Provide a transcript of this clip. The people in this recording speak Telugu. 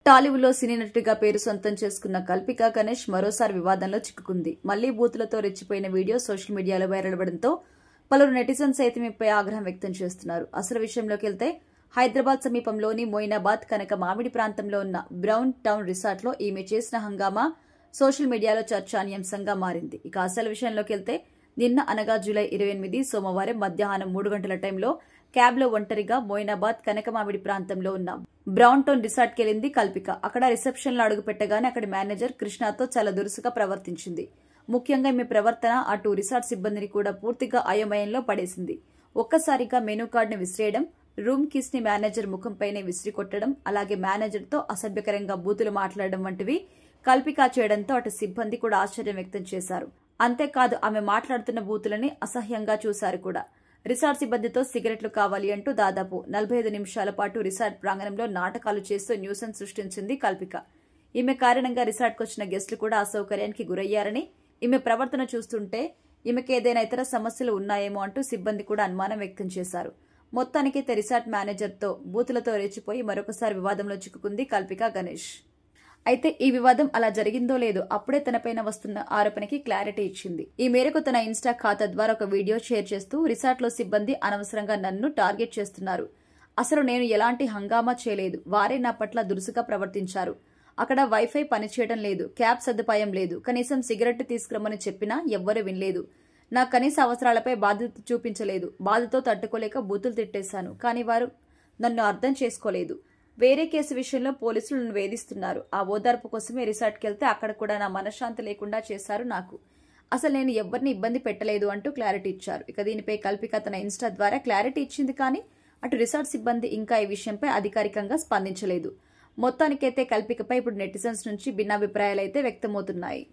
టాలీవుడ్లో సినీ నటుడిగా పేరు సొంతం చేసుకున్న కల్పిక గణేష్ మరోసారి వివాదంలో చిక్కుకుంది. మళ్లీ బూతులతో రెచ్చిపోయిన వీడియో సోషల్ మీడియాలో వైరల్ అవ్వడంతో పలువురు నెటిజన్స్ సైతం ఇపై ఆగ్రహం వ్యక్తం చేస్తున్నారు. అసలు విషయంలోకి వెళ్తే హైదరాబాద్ సమీపంలోని మొయినాబాద్ కనక మామిడి ప్రాంతంలో ఉన్న బ్రౌన్ టౌన్ రిసార్ట్లో ఈమె చేసిన హంగామా సోషల్ మీడియాలో చర్చానీయాంశంగా మారింది. ఇక అసలు విషయంలోకి వెళ్తే నిన్న అనగా జూలై 28 సోమవారం మధ్యాహ్నం 3 గంటల టైంలో క్యాబ్లో ఒంటరిగా మొయినాబాద్ కనకమామిడి ప్రాంతంలో ఉన్న బ్రౌన్ టౌన్ రిసార్ట్కి వెళ్లింది కల్పిక. అక్కడ రిసెప్షన్లో అడుగుపెట్టగానే అక్కడి మేనేజర్ కృష్ణతో చాలా దురుసుగా ప్రవర్తించింది. ముఖ్యంగా ఈమె ప్రవర్తన అటు రిసార్ట్ సిబ్బందిని కూడా పూర్తిగా అయోమయంలో పడేసింది. ఒక్కసారిగా మెనూ కార్డుని విసిరేయడం, రూమ్ కీస్ ని మేనేజర్ ముఖంపైనే విసిరి కొట్టడం, అలాగే మేనేజర్తో అసభ్యకరంగా బూతులు మాట్లాడడం వంటివి కల్పిక చేయడంతో అటు సిబ్బంది కూడా ఆశ్చర్యం వ్యక్తం చేశారు. అంతేకాదు ఆమె మాట్లాడుతున్న బూతులని అసహ్యంగా చూశారు కూడా. రిసార్ట్ సిబ్బందితో సిగరెట్లు కావాలి అంటూ దాదాపు 45 నిమిషాల పాటు రిసార్ట్ ప్రాంగణంలో నాటకాలు చేస్తూ న్యూసెన్స్ సృష్టించింది కల్పిక. ఈమె కారణంగా రిసార్ట్కు వచ్చిన గెస్టులు కూడా అసౌకర్యానికి గురయ్యారని, ఈమె ప్రవర్తన చూస్తుంటే ఈమెకి ఏదైనా ఇతర సమస్యలు ఉన్నాయేమో అంటూ సిబ్బంది కూడా అనుమానం వ్యక్తం చేశారు. మొత్తానికైతే రిసార్ట్ మేనేజర్తో బూతులతో రెచ్చిపోయి మరొకసారి వివాదంలో చిక్కుకుంది కల్పిక గణేష్. అయితే ఈ వివాదం అలా జరిగిందో లేదో అప్పుడే తనపైన వస్తున్న ఆరోపణకి క్లారిటీ ఇచ్చింది. ఈ మేరకు తన ఇన్స్టా ఖాతా ద్వారా ఒక వీడియో షేర్ చేస్తూ రిసార్ట్లో సిబ్బంది అనవసరంగా నన్ను టార్గెట్ చేస్తున్నారు. అసలు నేను ఎలాంటి హంగామా చేయలేదు. వారే నా పట్ల దురుసుగా ప్రవర్తించారు. అక్కడ వైఫై పనిచేయడం లేదు, క్యాబ్ సదుపాయం లేదు, కనీసం సిగరెట్ తీసుకురమ్మని చెప్పినా ఎవ్వరూ వినలేదు. నా కనీస అవసరాలపై బాధ్యత చూపించలేదు. బాధతో తట్టుకోలేక బూతులు తిట్టేశాను. కానీ వారు నన్ను అర్థం చేసుకోలేదు. వేరే కేసు విషయంలో పోలీసులు నన్ను వేధిస్తున్నారు. ఆ ఓదార్పు కోసమే రిసార్ట్కి వెళ్తే అక్కడ కూడా నా మనశ్శాంతి లేకుండా చేశారు నాకు. అసలు నేను ఎవరిని ఇబ్బంది పెట్టలేదు అంటూ క్లారిటీ ఇచ్చారు. ఇక దీనిపై కల్పిక తన ఇన్స్టా ద్వారా క్లారిటీ ఇచ్చింది. కానీ అటు రిసార్ట్ సిబ్బంది ఇంకా ఈ విషయంపై అధికారికంగా స్పందించలేదు. మొత్తానికైతే కల్పికపై ఇప్పుడు నెటిజన్స్ నుంచి భిన్నాభిప్రాయాలైతే వ్యక్తమవుతున్నాయి.